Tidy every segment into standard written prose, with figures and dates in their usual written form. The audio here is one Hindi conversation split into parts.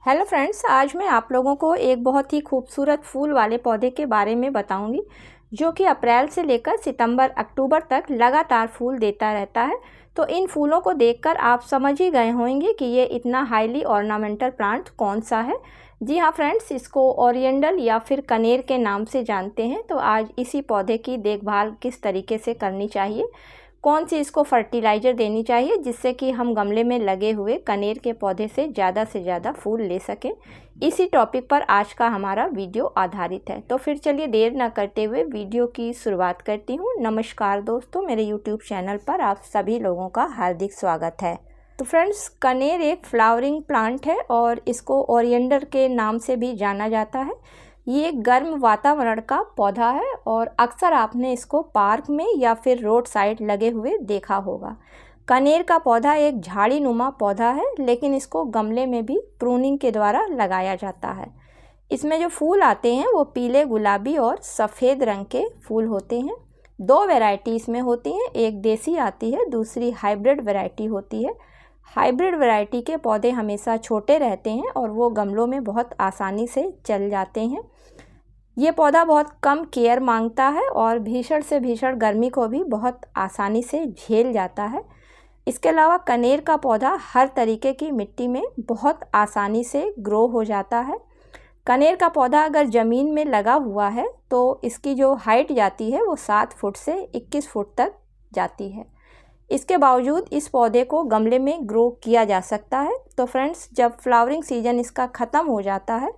हेलो फ्रेंड्स, आज मैं आप लोगों को एक बहुत ही खूबसूरत फूल वाले पौधे के बारे में बताऊंगी जो कि अप्रैल से लेकर सितंबर अक्टूबर तक लगातार फूल देता रहता है। तो इन फूलों को देखकर आप समझ ही गए होंगे कि ये इतना हाईली ऑर्नामेंटल प्लांट कौन सा है। जी हाँ फ्रेंड्स, इसको ओरिएंडल या फिर कनेर के नाम से जानते हैं। तो आज इसी पौधे की देखभाल किस तरीके से करनी चाहिए, कौन सी इसको फर्टिलाइज़र देनी चाहिए जिससे कि हम गमले में लगे हुए कनेर के पौधे से ज़्यादा फूल ले सकें, इसी टॉपिक पर आज का हमारा वीडियो आधारित है। तो फिर चलिए देर ना करते हुए वीडियो की शुरुआत करती हूँ। नमस्कार दोस्तों, मेरे यूट्यूब चैनल पर आप सभी लोगों का हार्दिक स्वागत है। तो फ्रेंड्स, कनेर एक फ्लावरिंग प्लांट है और इसको ओरिएंडर के नाम से भी जाना जाता है। ये एक गर्म वातावरण का पौधा है और अक्सर आपने इसको पार्क में या फिर रोड साइड लगे हुए देखा होगा। कनेर का पौधा एक झाड़ी नुमा पौधा है, लेकिन इसको गमले में भी प्रूनिंग के द्वारा लगाया जाता है। इसमें जो फूल आते हैं वो पीले, गुलाबी और सफ़ेद रंग के फूल होते हैं। दो वैरायटी इसमें होती हैं, एक देसी आती है, दूसरी हाइब्रिड वैरायटी होती है। हाइब्रिड वैरायटी के पौधे हमेशा छोटे रहते हैं और वो गमलों में बहुत आसानी से चल जाते हैं। ये पौधा बहुत कम केयर मांगता है और भीषण से भीषण गर्मी को भी बहुत आसानी से झेल जाता है। इसके अलावा कनेर का पौधा हर तरीके की मिट्टी में बहुत आसानी से ग्रो हो जाता है। कनेर का पौधा अगर ज़मीन में लगा हुआ है तो इसकी जो हाइट जाती है वो 7 फुट से 21 फुट तक जाती है। इसके बावजूद इस पौधे को गमले में ग्रो किया जा सकता है। तो फ्रेंड्स, जब फ्लावरिंग सीजन इसका ख़त्म हो जाता है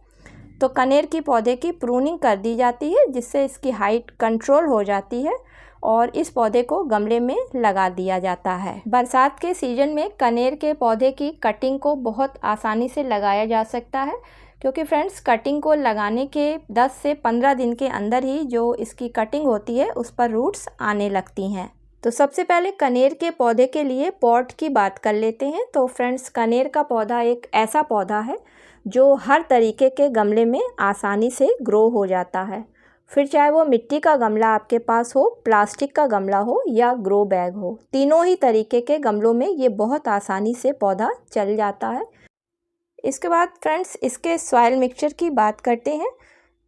तो कनेर की पौधे की प्रूनिंग कर दी जाती है, जिससे इसकी हाइट कंट्रोल हो जाती है और इस पौधे को गमले में लगा दिया जाता है। बरसात के सीज़न में कनेर के पौधे की कटिंग को बहुत आसानी से लगाया जा सकता है, क्योंकि फ्रेंड्स कटिंग को लगाने के 10 से 15 दिन के अंदर ही जो इसकी कटिंग होती है उस पर रूट्स आने लगती हैं। तो सबसे पहले कनेर के पौधे के लिए पॉट की बात कर लेते हैं। तो फ्रेंड्स, कनेर का पौधा एक ऐसा पौधा है जो हर तरीके के गमले में आसानी से ग्रो हो जाता है। फिर चाहे वो मिट्टी का गमला आपके पास हो, प्लास्टिक का गमला हो या ग्रो बैग हो, तीनों ही तरीके के गमलों में ये बहुत आसानी से पौधा चल जाता है। इसके बाद फ्रेंड्स, इसके सॉइल मिक्सचर की बात करते हैं।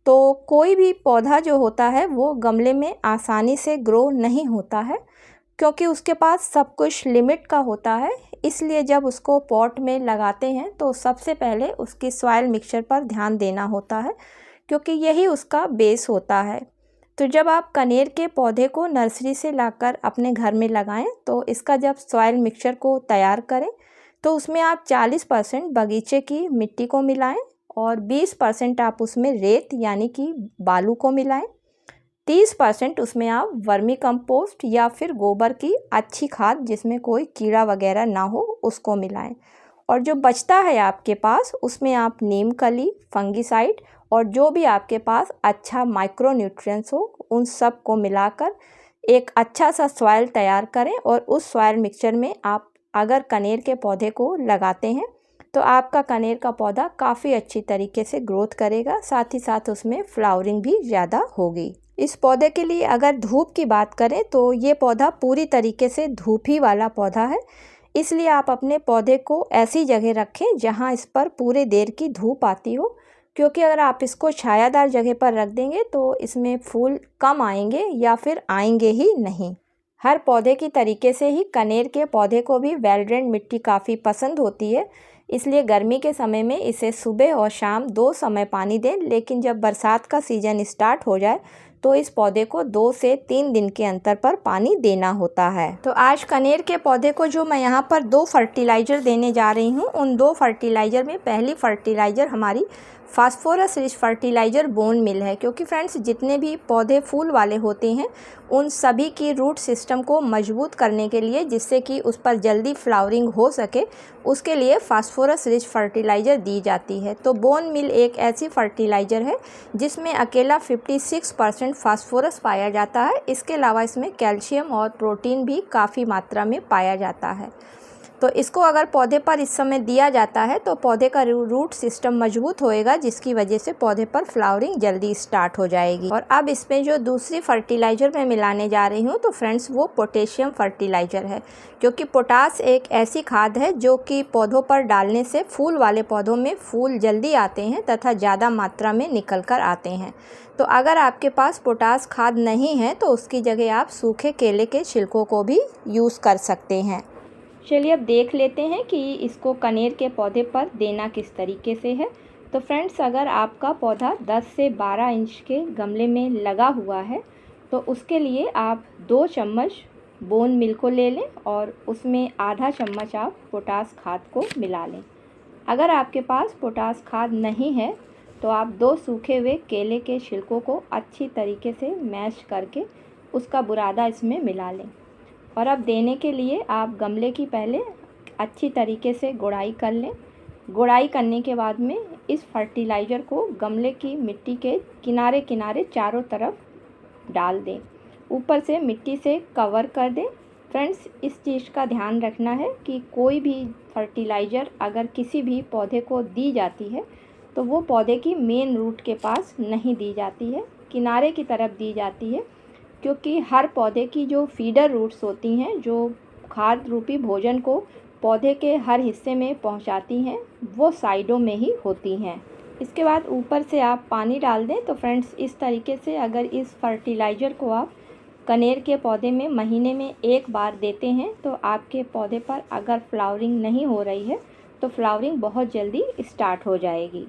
तो कोई भी पौधा जो होता है वो गमले में आसानी से ग्रो नहीं होता है, क्योंकि उसके पास सब कुछ लिमिट का होता है। इसलिए जब उसको पॉट में लगाते हैं तो सबसे पहले उसकी सॉइल मिक्सचर पर ध्यान देना होता है, क्योंकि यही उसका बेस होता है। तो जब आप कनेर के पौधे को नर्सरी से लाकर अपने घर में लगाएं तो इसका जब सॉइल मिक्सचर को तैयार करें तो उसमें आप 40% बगीचे की मिट्टी को मिलाएं और 20% आप उसमें रेत यानी कि बालू को मिलाएं। 30% उसमें आप वर्मी कंपोस्ट या फिर गोबर की अच्छी खाद जिसमें कोई कीड़ा वगैरह ना हो उसको मिलाएं। और जो बचता है आपके पास उसमें आप नीम कली, फंगीसाइड और जो भी आपके पास अच्छा माइक्रो न्यूट्रिएंट्स हो उन सब को मिलाकर एक अच्छा सा सॉइल तैयार करें। और उस सॉइल मिक्सचर में आप अगर कनेर के पौधे को लगाते हैं तो आपका कनेर का पौधा काफ़ी अच्छी तरीके से ग्रोथ करेगा, साथ ही साथ उसमें फ्लावरिंग भी ज़्यादा होगी। इस पौधे के लिए अगर धूप की बात करें तो ये पौधा पूरी तरीके से धूप ही वाला पौधा है। इसलिए आप अपने पौधे को ऐसी जगह रखें जहां इस पर पूरे देर की धूप आती हो, क्योंकि अगर आप इसको छायादार जगह पर रख देंगे तो इसमें फूल कम आएंगे या फिर आएंगे ही नहीं। हर पौधे की तरीके से ही कनेर के पौधे को भी वेल ड्रेन्ड मिट्टी काफ़ी पसंद होती है। इसलिए गर्मी के समय में इसे सुबह और शाम 2 समय पानी दें, लेकिन जब बरसात का सीज़न स्टार्ट हो जाए तो इस पौधे को 2 से 3 दिन के अंतर पर पानी देना होता है। तो आज कनेर के पौधे को जो मैं यहाँ पर 2 फर्टिलाइज़र देने जा रही हूँ, उन 2 फर्टिलाइज़र में पहली फर्टिलाइज़र हमारी phosphorus rich fertiliser bone meal है, क्योंकि फ्रेंड्स जितने भी पौधे फूल वाले होते हैं उन सभी की रूट सिस्टम को मजबूत करने के लिए, जिससे कि उस पर जल्दी फ्लावरिंग हो सके, उसके लिए फास्फोरस रिच फर्टिलाइज़र दी जाती है। तो बोन मिल एक ऐसी फर्टिलाइज़र है जिसमें अकेला 56% फास्फोरस पाया जाता है। इसके अलावा इसमें कैल्शियम और प्रोटीन भी काफ़ी मात्रा में पाया जाता है। तो इसको अगर पौधे पर इस समय दिया जाता है तो पौधे का रूट सिस्टम मजबूत होएगा, जिसकी वजह से पौधे पर फ्लावरिंग जल्दी स्टार्ट हो जाएगी। और अब इसमें जो दूसरी फर्टिलाइज़र मैं मिलाने जा रही हूँ तो फ्रेंड्स वो पोटेशियम फर्टिलाइज़र है, क्योंकि पोटास एक ऐसी खाद है जो कि पौधों पर डालने से फूल वाले पौधों में फूल जल्दी आते हैं तथा ज़्यादा मात्रा में निकल कर आते हैं। तो अगर आपके पास पोटास खाद नहीं है तो उसकी जगह आप सूखे केले के छिलकों को भी यूज़ कर सकते हैं। चलिए अब देख लेते हैं कि इसको कनेर के पौधे पर देना किस तरीके से है। तो फ्रेंड्स, अगर आपका पौधा 10 से 12 इंच के गमले में लगा हुआ है तो उसके लिए आप 2 चम्मच बोन मिल्क को ले लें और उसमें आधा चम्मच आप पोटास खाद को मिला लें। अगर आपके पास पोटास खाद नहीं है तो आप 2 सूखे हुए केले के छिलकों को अच्छी तरीके से मैश करके उसका बुरादा इसमें मिला लें। और अब देने के लिए आप गमले की पहले अच्छी तरीके से गुड़ाई कर लें। गुड़ाई करने के बाद में इस फर्टिलाइज़र को गमले की मिट्टी के किनारे किनारे चारों तरफ डाल दें, ऊपर से मिट्टी से कवर कर दें। फ्रेंड्स, इस चीज़ का ध्यान रखना है कि कोई भी फर्टिलाइज़र अगर किसी भी पौधे को दी जाती है तो वो पौधे की मेन रूट के पास नहीं दी जाती है, किनारे की तरफ दी जाती है, क्योंकि हर पौधे की जो फीडर रूट्स होती हैं, जो खाद रूपी भोजन को पौधे के हर हिस्से में पहुंचाती हैं, वो साइडों में ही होती हैं। इसके बाद ऊपर से आप पानी डाल दें। तो फ्रेंड्स, इस तरीके से अगर इस फर्टिलाइज़र को आप कनेर के पौधे में महीने में 1 बार देते हैं तो आपके पौधे पर अगर फ्लावरिंग नहीं हो रही है तो फ्लावरिंग बहुत जल्दी स्टार्ट हो जाएगी।